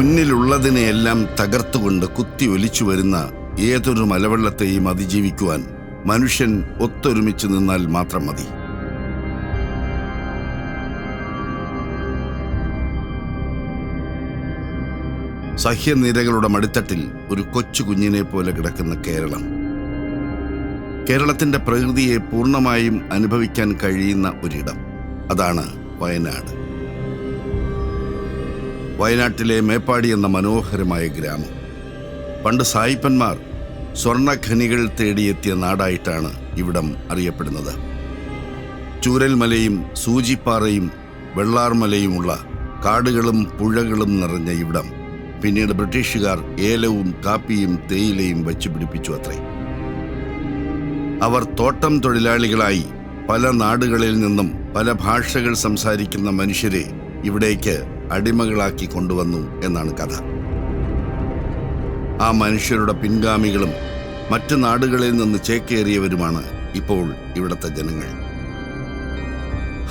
മുന്നിലുള്ളതിനെയെല്ലാം തകർത്തുകൊണ്ട് കുത്തി ഒലിച്ചു വരുന്ന ഏതൊരു മലവെള്ളത്തെയും അതിജീവിക്കുവാൻ മനുഷ്യൻ ഒത്തൊരുമിച്ച് നിന്നാൽ മാത്രം മതി. സഹ്യനിരകളുടെ മടിത്തട്ടിൽ ഒരു കൊച്ചു കുഞ്ഞിനെ പോലെ കിടക്കുന്ന കേരളം, കേരളത്തിന്റെ പ്രകൃതിയെ പൂർണ്ണമായും അനുഭവിക്കാൻ കഴിയുന്ന ഒരിടം, അതാണ് വയനാട്. വയനാട്ടിലെ മേപ്പാടി എന്ന മനോഹരമായ ഗ്രാമം പണ്ട് സായിപ്പന്മാർ സ്വർണ്ണഖനികൾ തേടിയെത്തിയ നാടായിട്ടാണ് ഇവിടം അറിയപ്പെടുന്നത്. ചൂരൽമലയും സൂചിപ്പാറയും വെള്ളാർമലയുമുള്ള കാടുകളും പുഴകളും നിറഞ്ഞ ഇവിടം പിന്നീട് ബ്രിട്ടീഷുകാർ ഏലവും കാപ്പിയും തേയിലയും വച്ചുപിടിപ്പിച്ചു അത്രേ. അവർ തോട്ടം തൊഴിലാളികളായി പല നാടുകളിൽ നിന്നും പല ഭാഷകൾ സംസാരിക്കുന്ന മനുഷ്യരെ ഇവിടേക്ക് അടിമകളാക്കി കൊണ്ടുവന്നു എന്നാണ് കഥ. ആ മനുഷ്യരുടെ പിൻഗാമികളും മറ്റു നാടുകളിൽ നിന്ന് ചേക്കേറിയവരുമാണ് ഇപ്പോൾ ഇവിടുത്തെ ജനങ്ങൾ.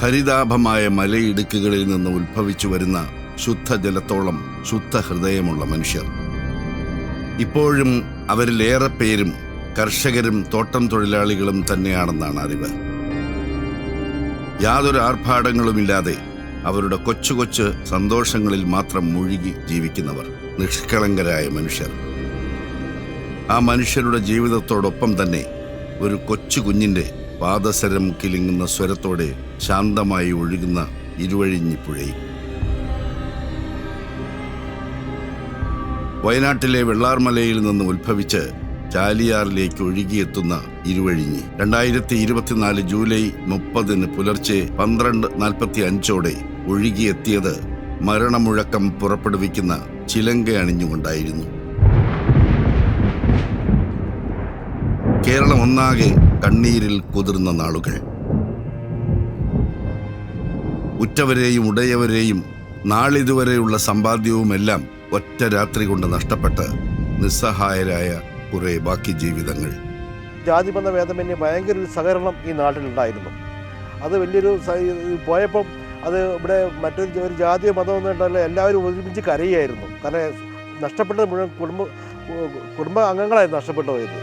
ഹരിതാഭമായ മലയിടുക്കുകളിൽ നിന്ന് ഉത്ഭവിച്ചു വരുന്ന ശുദ്ധജലത്തോളം ശുദ്ധ ഹൃദയമുള്ള മനുഷ്യർ. ഇപ്പോഴും അവരിലേറെ പേരും കർഷകരും തോട്ടം തൊഴിലാളികളും തന്നെയാണെന്നാണ് അറിവ്. യാതൊരു ആർഭാടങ്ങളുമില്ലാതെ അവരുടെ കൊച്ചു കൊച്ചു സന്തോഷങ്ങളിൽ മാത്രം മുഴുകി ജീവിക്കുന്നവർ, നിഷ്കളങ്കരായ മനുഷ്യർ. ആ മനുഷ്യരുടെ ജീവിതത്തോടൊപ്പം തന്നെ ഒരു കൊച്ചു കുഞ്ഞിൻ്റെ പാദസരം കിലുങ്ങുന്ന സ്വരത്തോടെ ശാന്തമായി ഒഴുകുന്ന ഇരുവഴിഞ്ഞിപ്പുഴയും. വയനാട്ടിലെ വെള്ളാർമലയിൽ നിന്ന് ഉത്ഭവിച്ച് ചാലിയാറിലേക്ക് ഒഴുകിയെത്തുന്ന ഇരുവഴിഞ്ഞി 2024 ജൂലൈ 30 പുലർച്ചെ 12:45 ഒഴുകിയെത്തിയത് മരണമുഴക്കം പുറപ്പെടുവിക്കുന്ന ചിലങ്ക അണിഞ്ഞുകൊണ്ടായിരുന്നു. കേരളം ഒന്നാകെ കണ്ണീരിൽ കുതിർന്ന നാളുകൾ. ഉറ്റവരെയും ഉടയവരെയും നാളിതുവരെയുള്ള സമ്പാദ്യവുമെല്ലാം ഒറ്റ രാത്രി കൊണ്ട് നഷ്ടപ്പെട്ട് നിസ്സഹായരായ കുറെ ബാക്കി ജീവിതങ്ങൾ. ജാതിമത ഭേദമന്യേ ഭയങ്കര ഒരു സഹകരണം ഈ നാട്ടിലുണ്ടായിരുന്നു. അത് വലിയൊരു പോയപ്പം അത് ഇവിടെ മറ്റൊരു ജാതിയോ മതമൊന്നും ഉണ്ടല്ലോ, എല്ലാവരും ഒരുമിച്ച് കരയായിരുന്നു. കാരണം നഷ്ടപ്പെട്ടത് മുഴുവൻ കുടുംബ അംഗങ്ങളായിരുന്നു നഷ്ടപ്പെട്ടു പോയത്.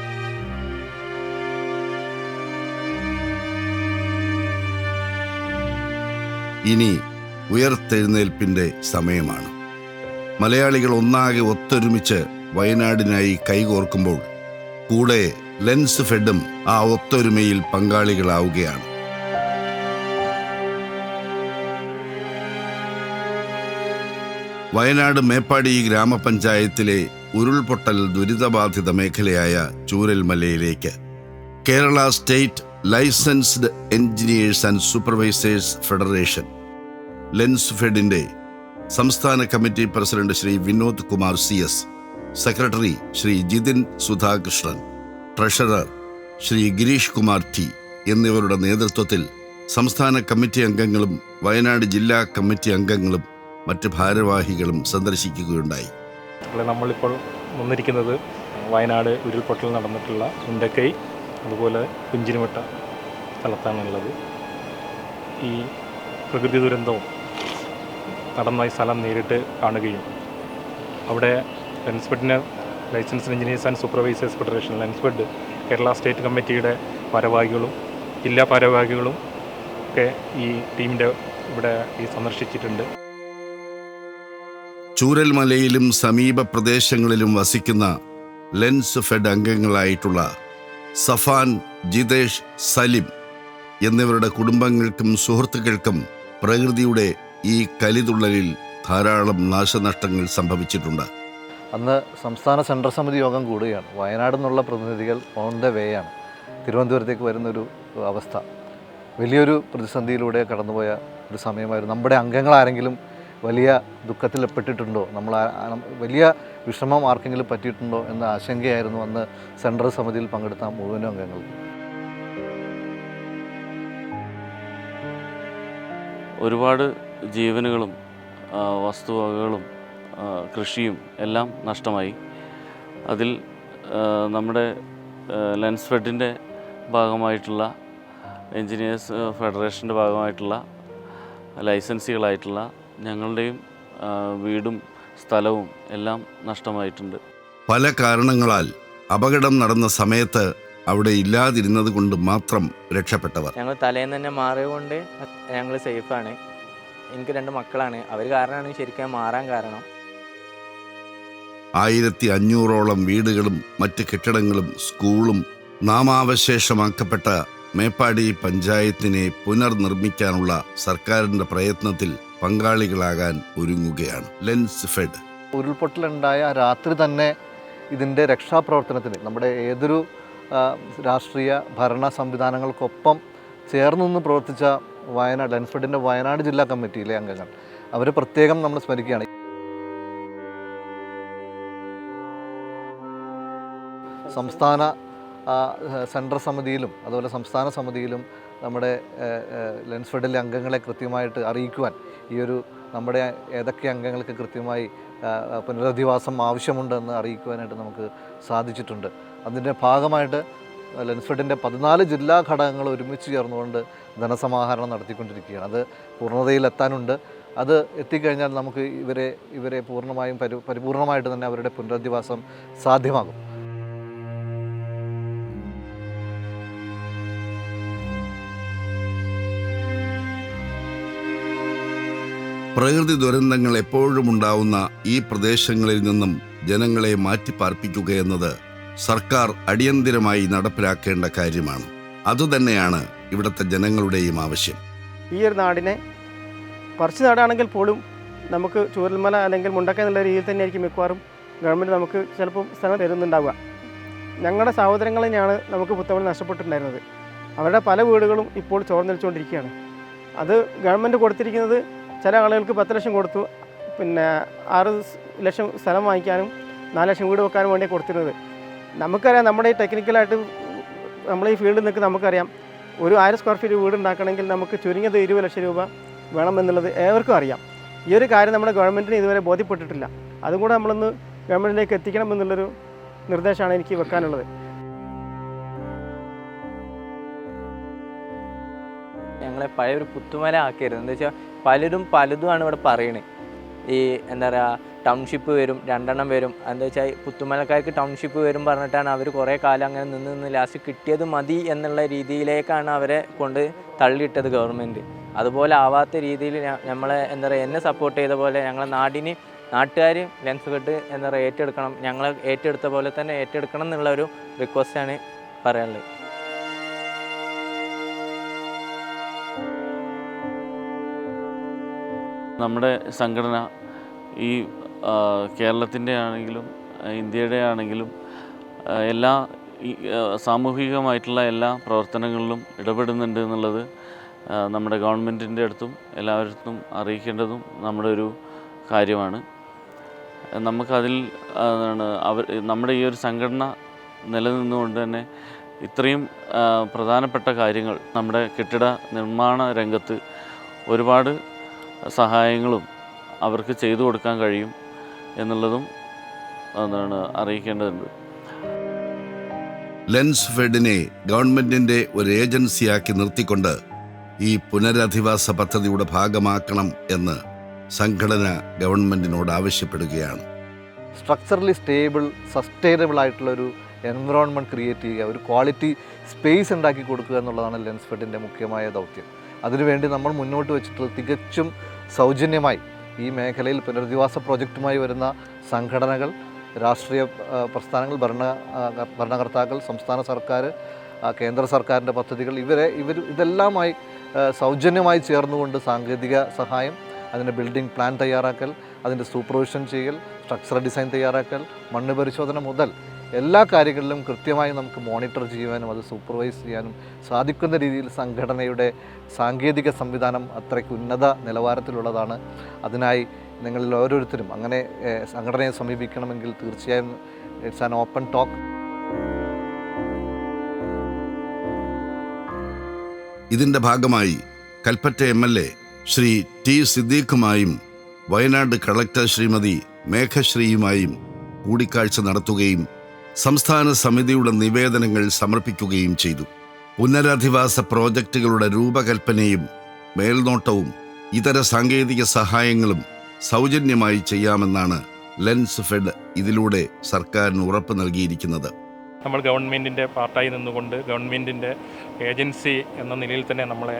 ഇനി ഉയർത്തെഴുന്നേൽപ്പിന്റെ സമയമാണ്. മലയാളികൾ ഒന്നാകെ ഒത്തൊരുമിച്ച് വയനാടിനായി കൈകോർക്കുമ്പോൾ കൂടെ ലെൻസ് ഫെഡും ആ ഒത്തൊരുമയിൽ പങ്കാളികളാവുകയാണ്. വയനാട് മേപ്പാടി ഗ്രാമപഞ്ചായത്തിലെ ഉരുൾപൊട്ടൽ ദുരിതബാധിത മേഖലയായ ചൂരൽമലയിലേക്ക് Kerala state licensed engineers and supervisors federation ലെൻസ് ഫെഡിന്റെ സംസ്ഥാന committee president Shri Vinod Kumar CS, secretary Shri Jithin Sudhakrishnan, treasurer Shri Girish Kumar T എന്നിവരുടെ നേതൃത്വത്തിൽ സംസ്ഥാന കമ്മിറ്റി അംഗങ്ങളും വയനാട് ജില്ലാ കമ്മിറ്റി അംഗങ്ങളും മറ്റ് ഭാരവാഹികളും സന്ദർശിക്കുകയുണ്ടായി. നമ്മളിപ്പോൾ വന്നിരിക്കുന്നത് വയനാട് ഉരുൾപൊട്ടൽ നടന്നിട്ടുള്ള മുണ്ടക്കൈ അതുപോലെ കുഞ്ചിനിമട്ട സ്ഥലത്താണുള്ളത്. ഈ പ്രകൃതി ദുരന്തവും നടന്ന ഈ സ്ഥലം നേരിട്ട് കാണുകയും അവിടെ ലെൻസ്ഫെഡിന് licensed engineers and supervisors federation Lensfed Kerala state കമ്മിറ്റിയുടെ ഭാരവാഹികളും ജില്ലാ ഭാരവാഹികളും ഒക്കെ ഈ ടീമിൻ്റെ ഇവിടെ സന്ദർശിച്ചിട്ടുണ്ട്. ചൂരൽമലയിലും സമീപ പ്രദേശങ്ങളിലും വസിക്കുന്ന ലെൻസ് ഫെഡ് അംഗങ്ങളായിട്ടുള്ള സഫാൻ, ജിതേഷ്, സലിം എന്നിവരുടെ കുടുംബങ്ങൾക്കും സുഹൃത്തുക്കൾക്കും പ്രകൃതിയുടെ ഈ കലിതുള്ളലിൽ ധാരാളം നാശനഷ്ടങ്ങൾ സംഭവിച്ചിട്ടുണ്ട്. അന്ന് സംസ്ഥാന സെൻട്രൽ സമിതി യോഗം കൂടുകയാണ്. വയനാട് നിന്നുള്ള പ്രതിനിധികൾ ഓൺ ദ വേ ആണ് തിരുവനന്തപുരത്തേക്ക് വരുന്നൊരു അവസ്ഥ. വലിയൊരു പ്രതിസന്ധിയിലൂടെ കടന്നുപോയ ഒരു സമയമായിരുന്നു. നമ്മുടെ അംഗങ്ങളാരെങ്കിലും വലിയ ദുഃഖത്തിൽപ്പെട്ടിട്ടുണ്ടോ, വലിയ വിഷമം ആർക്കെങ്കിലും പറ്റിയിട്ടുണ്ടോ എന്ന ആശങ്കയായിരുന്നു അന്ന് സെൻട്രൽ സമിതിയിൽ പങ്കെടുത്ത മുഴുവനും അംഗങ്ങൾ. ഒരുപാട് ജീവനുകളും വസ്തുവകകളും കൃഷിയും എല്ലാം നഷ്ടമായി. അതിൽ നമ്മുടെ ലെൻസ് ഫെഡിൻ്റെ ഭാഗമായിട്ടുള്ള എഞ്ചിനീയേഴ്സ് ഫെഡറേഷൻ്റെ ഭാഗമായിട്ടുള്ള ലൈസൻസികളായിട്ടുള്ള ഞങ്ങളുടെയും വീടും സ്ഥലവും എല്ലാം നഷ്ടമായിട്ടുണ്ട്. പല കാരണങ്ങളാൽ അപകടം നടന്ന സമയത്ത് അവിടെ ഇല്ലാതിരുന്നത് കൊണ്ട് മാത്രം രക്ഷപ്പെട്ടവർ. ഞങ്ങൾ തലേന്ന് തന്നെ മാറിയതുകൊണ്ട് ഞങ്ങൾ സേഫാണ്. എനിക്ക് 2 മക്കളാണ്, അവർ കാരണമാണ് ശരിക്കും മാറാൻ കാരണം. 1500ഓളം വീടുകളും മറ്റ് കെട്ടിടങ്ങളും സ്കൂളും നാമാവശേഷമാക്കപ്പെട്ട മേപ്പാടി പഞ്ചായത്തിനെ പുനർനിർമ്മിക്കാനുള്ള സർക്കാരിൻ്റെ പ്രയത്നത്തിൽ പങ്കാളികളാകാൻ ഒരുങ്ങുകയാണ് ലെൻസ് ഫെഡ്. ഉരുൾപൊട്ടലുണ്ടായ രാത്രി തന്നെ ഇതിൻ്റെ രക്ഷാപ്രവർത്തനത്തിന് നമ്മുടെ ഏതൊരു രാഷ്ട്രീയ ഭരണ സംവിധാനങ്ങൾക്കൊപ്പം ചേർന്ന് നിന്ന് പ്രവർത്തിച്ച ലെൻസ് ഫെഡിൻ്റെ വയനാട് ജില്ലാ കമ്മിറ്റിയിലെ അംഗങ്ങൾ, അവരെ പ്രത്യേകം നമ്മൾ സ്മരിക്കുകയാണ്. സംസ്ഥാന സെൻട്രൽ സമിതിയിലും അതുപോലെ സംസ്ഥാന സമിതിയിലും നമ്മുടെ ലെൻസ് ഫെഡിലെ അംഗങ്ങളെ കൃത്യമായിട്ട് അറിയിക്കുവാൻ, നമ്മുടെ ഏതൊക്കെ അംഗങ്ങൾക്ക് കൃത്യമായി പുനരധിവാസം ആവശ്യമുണ്ടെന്ന് അറിയിക്കുവാനായിട്ട് നമുക്ക് സാധിച്ചിട്ടുണ്ട്. അതിൻ്റെ ഭാഗമായിട്ട് ലെൻസ് ഫെഡിൻ്റെ 14 ജില്ലാ ഘടകങ്ങൾ ഒരുമിച്ച് ചേർന്നുകൊണ്ട് ധനസമാഹരണം നടത്തിക്കൊണ്ടിരിക്കുകയാണ്. അത് പൂർണ്ണതയിലെത്താനുണ്ട്. അത് എത്തിക്കഴിഞ്ഞാൽ നമുക്ക് ഇവരെ പൂർണ്ണമായും പരിപൂർണമായിട്ട് തന്നെ അവരുടെ പുനരധിവാസം സാധ്യമാകും. പ്രകൃതി ദുരന്തങ്ങൾ എപ്പോഴും ഉണ്ടാവുന്ന ഈ പ്രദേശങ്ങളിൽ നിന്നും ജനങ്ങളെ മാറ്റിപ്പാർപ്പിക്കുകയെന്നത് സർക്കാർ അടിയന്തിരമായി നടപ്പിലാക്കേണ്ട കാര്യമാണ്. അതുതന്നെയാണ് ഇവിടുത്തെ ജനങ്ങളുടെയും ആവശ്യം. ഈ ഒരു നാടിനെ കുറച്ച് നാടാണെങ്കിൽ പോലും നമുക്ക് ചൂരൽമല അല്ലെങ്കിൽ മുണ്ടക്കൈ എന്നുള്ള രീതിയിൽ തന്നെയായിരിക്കും മിക്കവാറും ഗവൺമെൻറ് നമുക്ക് ചിലപ്പം സ്ഥലം തരുന്നുണ്ടാവുക. ഞങ്ങളുടെ സഹോദരങ്ങളെയാണ് നമുക്ക് പുത്തമല നഷ്ടപ്പെട്ടിട്ടുണ്ടായിരുന്നത്. അവരുടെ പല വീടുകളും ഇപ്പോൾ ചോർന്നൊലിച്ചുകൊണ്ടിരിക്കുകയാണ്. അത് ഗവൺമെൻറ് കൊടുത്തിരിക്കുന്നത് ചില ആളുകൾക്ക് 10 ലക്ഷം കൊടുത്തു, പിന്നെ 6 ലക്ഷം സ്ഥലം വാങ്ങിക്കാനും 4 ലക്ഷം വീട് വെക്കാനും വേണ്ടി കൊടുത്തിരുന്നത്. നമുക്കറിയാം, നമ്മുടെ ഈ ടെക്നിക്കലായിട്ട് നമ്മൾ ഈ ഫീൽഡിൽ നിൽക്കുന്ന നമുക്കറിയാം, ഒരു 1000 സ്ക്വയർ ഫീറ്റ് വീട് ഉണ്ടാക്കണമെങ്കിൽ നമുക്ക് ചുരുങ്ങിയത് 20 ലക്ഷം രൂപ വേണമെന്നുള്ളത് ഏവർക്കും അറിയാം. ഈ ഒരു കാര്യം നമ്മുടെ ഗവൺമെൻറ്റിന് ഇതുവരെ ബോധ്യപ്പെട്ടിട്ടില്ല. അതും കൂടെ നമ്മളൊന്ന് ഗവൺമെൻറ്റിലേക്ക് എത്തിക്കണം എന്നുള്ളൊരു നിർദ്ദേശമാണ് എനിക്ക് വെക്കാനുള്ളത്. ഞങ്ങളെ പഴയ ഒരു പുത്തുമല ആക്കിയിരുന്നു. എന്താ വെച്ചാൽ പലതുമാണ് ഇവിടെ പറയണത്. ഈ എന്താ പറയുക, ടൗൺഷിപ്പ് വരും, 2 എണ്ണം വരും. എന്താ വെച്ചാൽ പുത്തുമലക്കാർക്ക് ടൗൺഷിപ്പ് വരും പറഞ്ഞിട്ടാണ് അവർ കുറേ കാലം അങ്ങനെ നിന്ന് ലാസ്റ്റ് കിട്ടിയത് മതി എന്നുള്ള രീതിയിലേക്കാണ് അവരെ കൊണ്ട് തള്ളിയിട്ടത് ഗവൺമെൻറ്. അതുപോലെ ആവാത്ത രീതിയിൽ നമ്മളെ എന്താ പറയുക, എന്നെ സപ്പോർട്ട് ചെയ്ത പോലെ ഞങ്ങളെ നാട്ടുകാർ ലെൻസ് ഫെഡ് എന്താ പറയുക ഏറ്റെടുക്കണം, ഞങ്ങളെ ഏറ്റെടുത്ത പോലെ തന്നെ ഏറ്റെടുക്കണം എന്നുള്ള ഒരു റിക്വസ്റ്റാണ് പറയാനുള്ളത്. നമ്മുടെ സംഘടന ഈ കേരളത്തിൻ്റെ ആണെങ്കിലും ഇന്ത്യയുടെ ആണെങ്കിലും എല്ലാ സാമൂഹികമായിട്ടുള്ള എല്ലാ പ്രവർത്തനങ്ങളിലും ഇടപെടുന്നുണ്ട് എന്നുള്ളത് നമ്മുടെ ഗവൺമെൻറ്റിൻ്റെ അടുത്തും എല്ലാവരുടെ അറിയിക്കേണ്ടതും നമ്മുടെ ഒരു കാര്യമാണ്. നമുക്കതിൽ നമ്മുടെ ഈ ഒരു സംഘടന നിലനിന്നുകൊണ്ട് തന്നെ ഇത്രയും പ്രധാനപ്പെട്ട കാര്യങ്ങൾ നമ്മുടെ കെട്ടിട നിർമ്മാണ രംഗത്ത് ഒരുപാട് സഹായങ്ങളും അവർക്ക് ചെയ്തു കൊടുക്കാൻ കഴിയും എന്നുള്ളതും അറിയിക്കേണ്ടതുണ്ട്. ലെൻസ് ഫെഡിനെ ഗവൺമെന്റിന്റെ ഒരു ഏജൻസിയാക്കി നിർത്തിക്കൊണ്ട് ഈ പുനരധിവാസ പദ്ധതിയുടെ ഭാഗമാക്കണം എന്ന് സംഘടന ഗവൺമെന്റിനോട് ആവശ്യപ്പെടുകയാണ്. സ്ട്രക്ചറലി സ്റ്റേബിൾ, സസ്റ്റൈനബിൾ ആയിട്ടുള്ളൊരു എൻവിറോൺമെൻറ്റ് ക്രിയേറ്റ് ചെയ്യുക, ഒരു ക്വാളിറ്റി സ്പേസ് ഉണ്ടാക്കി കൊടുക്കുക എന്നുള്ളതാണ് ലെൻസ് ഫെഡിൻ്റെ മുഖ്യമായ ദൗത്യം. അതിനുവേണ്ടി നമ്മൾ മുന്നോട്ട് വെച്ചിട്ടുള്ളത് തികച്ചും സൗജന്യമായി ഈ മേഖലയിൽ പുനരധിവാസ പ്രോജക്റ്റുമായി വരുന്ന സംഘടനകൾ, രാഷ്ട്രീയ പ്രസ്ഥാനങ്ങൾ, ഭരണകർത്താക്കൾ, സംസ്ഥാന സർക്കാർ, കേന്ദ്ര സർക്കാരിൻ്റെ പദ്ധതികൾ, ഇതെല്ലാമായി സൗജന്യമായി ചേർന്നുകൊണ്ട് സാങ്കേതിക സഹായം, അതിൻ്റെ ബിൽഡിംഗ് പ്ലാൻ തയ്യാറാക്കൽ, അതിൻ്റെ സൂപ്പർവിഷൻ ചെയ്യൽ, സ്ട്രക്ചറൽ ഡിസൈൻ തയ്യാറാക്കൽ, മണ്ണ് പരിശോധന മുതൽ എല്ലാ കാര്യങ്ങളിലും കൃത്യമായി നമുക്ക് മോണിറ്റർ ചെയ്യുവാനും അത് സൂപ്പർവൈസ് ചെയ്യാനും സാധിക്കുന്ന രീതിയിൽ സംഘടനയുടെ സാങ്കേതിക സംവിധാനം അത്രയ്ക്ക് ഉന്നത നിലവാരത്തിലുള്ളതാണ്. അതിനായി നിങ്ങളിൽ ഓരോരുത്തരും അങ്ങനെ സംഘടനയെ സമീപിക്കണമെങ്കിൽ തീർച്ചയായും ഇറ്റ്സ് ആൻ ഓപ്പൺ ടോക്ക്. ഇതിൻ്റെ ഭാഗമായി കൽപ്പറ്റ MLA ശ്രീ T. സിദ്ദീഖുമായും വയനാട് കളക്ടർ ശ്രീമതി മേഘശ്രീയുമായും കൂടിക്കാഴ്ച നടത്തുകയും സംസ്ഥാന സമിതിയുടെ നിവേദനങ്ങൾ സമർപ്പിക്കുകയും ചെയ്തു. പുനരധിവാസ പ്രോജക്റ്റുകളുടെ രൂപകൽപ്പനയും മേൽനോട്ടവും ഇതര സാങ്കേതിക സഹായങ്ങളും സൗജന്യമായി ചെയ്യാമെന്നാണ് ലെൻസ് ഫെഡ് ഇതിലൂടെ സർക്കാരിന് ഉറപ്പ് നൽകിയിരിക്കുന്നത്. നമ്മൾ ഗവൺമെൻറ്റിൻ്റെ പാർട്ടായി നിന്നുകൊണ്ട് ഗവൺമെൻറ്റിൻ്റെ ഏജൻസി എന്ന നിലയിൽ തന്നെ നമ്മളെ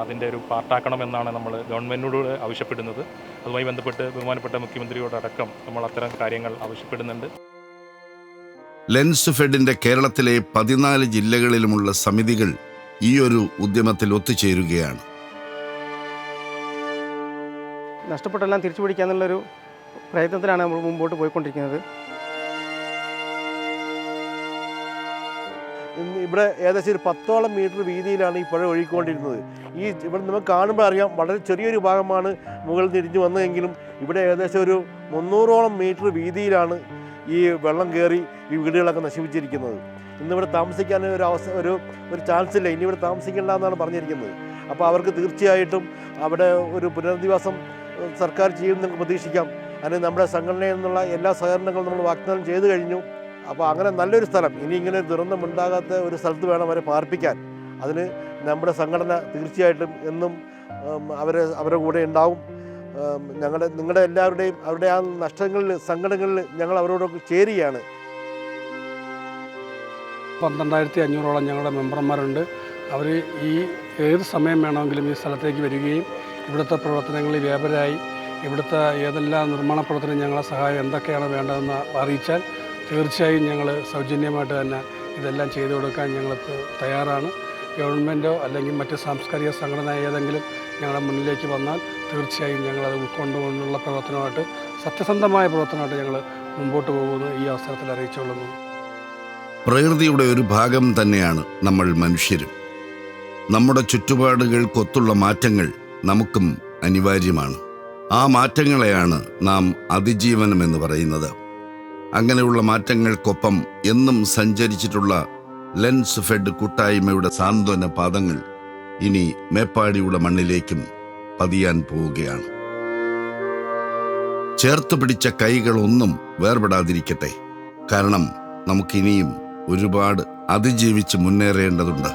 അതിൻ്റെ ഒരു പാർട്ടാക്കണമെന്നാണ് നമ്മൾ ഗവൺമെൻറ്റിനോട് ആവശ്യപ്പെടുന്നത്. അതുമായി ബന്ധപ്പെട്ട് ബഹുമാനപ്പെട്ട മുഖ്യമന്ത്രിയോടടക്കം നമ്മൾ അത്തരം കാര്യങ്ങൾ ആവശ്യപ്പെടുന്നുണ്ട്. ലെൻസ് ഫെഡിന്റെ കേരളത്തിലെ 14 ജില്ലകളിലുമുള്ള സമിതികൾ ഈ ഒരു ഉദ്യമത്തിൽ ഒത്തുചേരുകയാണ്. നഷ്ടപ്പെട്ടെല്ലാം തിരിച്ചു പിടിക്കാന്നുള്ളൊരു പ്രയത്നത്തിലാണ് നമ്മൾ മുമ്പോട്ട് പോയിക്കൊണ്ടിരിക്കുന്നത്. ഇവിടെ ഏകദേശം ഒരു 10ഓളം മീറ്റർ വീതിയിലാണ് ഈ പുഴ ഒഴുകിക്കൊണ്ടിരുന്നത്. ഇവിടെ നമുക്ക് കാണുമ്പോൾ അറിയാം വളരെ ചെറിയൊരു ഭാഗമാണ് മുകളിൽ തിരിഞ്ഞു വന്നതെങ്കിലും ഇവിടെ ഏകദേശം ഒരു 300ഓളം മീറ്റർ വീതിയിലാണ് ഈ വെള്ളം കയറി ഈ വീടുകളൊക്കെ നശിപ്പിച്ചിരിക്കുന്നത്. ഇന്നിവിടെ താമസിക്കാൻ ഒരു ചാൻസ് ഇല്ല, ഇനി ഇവിടെ താമസിക്കേണ്ട എന്നാണ് പറഞ്ഞിരിക്കുന്നത്. അപ്പോൾ അവർക്ക് തീർച്ചയായിട്ടും അവിടെ ഒരു പുനരധിവാസം സർക്കാർ ചെയ്യുമെന്ന് പ്രതീക്ഷിക്കാം. അതിന് നമ്മുടെ സംഘടനയിൽ നിന്നുള്ള എല്ലാ സഹകരണങ്ങളും നമ്മൾ വാഗ്ദാനം ചെയ്തു കഴിഞ്ഞു. അപ്പോൾ അങ്ങനെ നല്ലൊരു സ്ഥലം, ഇനി ഇങ്ങനെ ദുരന്തം ഉണ്ടാകാത്ത ഒരു സ്ഥലത്ത് വേണം അവരെ പാർപ്പിക്കാൻ. അതിന് നമ്മുടെ സംഘടന തീർച്ചയായിട്ടും എന്നും അവരുടെ കൂടെ ഉണ്ടാവും. നിങ്ങളുടെ എല്ലാവരുടെയും അവരുടെ ആ നഷ്ടങ്ങളിൽ സങ്കടങ്ങളിൽ ഞങ്ങൾ അവരോടൊക്കെ ചേരുകയാണ്. 12,500ഓളം ഞങ്ങളുടെ മെമ്പർമാരുണ്ട്. അവർ ഈ ഏത് സമയം വേണമെങ്കിലും ഈ സ്ഥലത്തേക്ക് വരികയും ഇവിടുത്തെ പ്രവർത്തനങ്ങളിൽ വ്യാപരായി ഇവിടുത്തെ ഏതെല്ലാം നിർമ്മാണ പ്രവർത്തനം ഞങ്ങളെ സഹായം എന്തൊക്കെയാണ് വേണ്ടതെന്ന് അറിയിച്ചാൽ തീർച്ചയായും ഞങ്ങൾ സൗജന്യമായിട്ട് തന്നെ ഇതെല്ലാം ചെയ്തു കൊടുക്കാൻ ഞങ്ങൾ തയ്യാറാണ്. ഗവൺമെൻറ്റോ അല്ലെങ്കിൽ മറ്റ് സാംസ്കാരിക സംഘടന ഏതെങ്കിലും ഞങ്ങളുടെ മുന്നിലേക്ക് വന്നാൽ തീർച്ചയായും ഞങ്ങളത് ഉൾക്കൊണ്ടുകൊണ്ടുള്ള പ്രവർത്തനമായിട്ട് സത്യസന്ധമായ പ്രവർത്തനമായിട്ട് ഞങ്ങൾ മുമ്പോട്ട് പോകുമെന്ന് ഈ അവസരത്തിൽ അറിയിച്ചുകൊള്ളുന്നു. പ്രകൃതിയുടെ ഒരു ഭാഗം തന്നെയാണ് നമ്മൾ മനുഷ്യരും. നമ്മുടെ ചുറ്റുപാടുകൾക്കൊത്തുള്ള മാറ്റങ്ങൾ നമുക്കും അനിവാര്യമാണ്. ആ മാറ്റങ്ങളെയാണ് നാം അതിജീവനമെന്ന് പറയുന്നത്. അങ്ങനെയുള്ള മാറ്റങ്ങൾക്കൊപ്പം എന്നും സഞ്ചരിച്ചിട്ടുള്ള ലെൻസ് ഫെഡ് കൂട്ടായ്മയുടെ സാന്ത്വന പാദങ്ങൾ ഇനി മേപ്പാടിയുടെ മണ്ണിലേക്കും പതിയാൻ പോവുകയാണ്. ചേർത്ത് പിടിച്ച കൈകളൊന്നും വേർപെടാതിരിക്കട്ടെ. കാരണം നമുക്കിനിയും ഒരുപാട് അതിജീവിച്ച് മുന്നേറേണ്ടതുണ്ട്.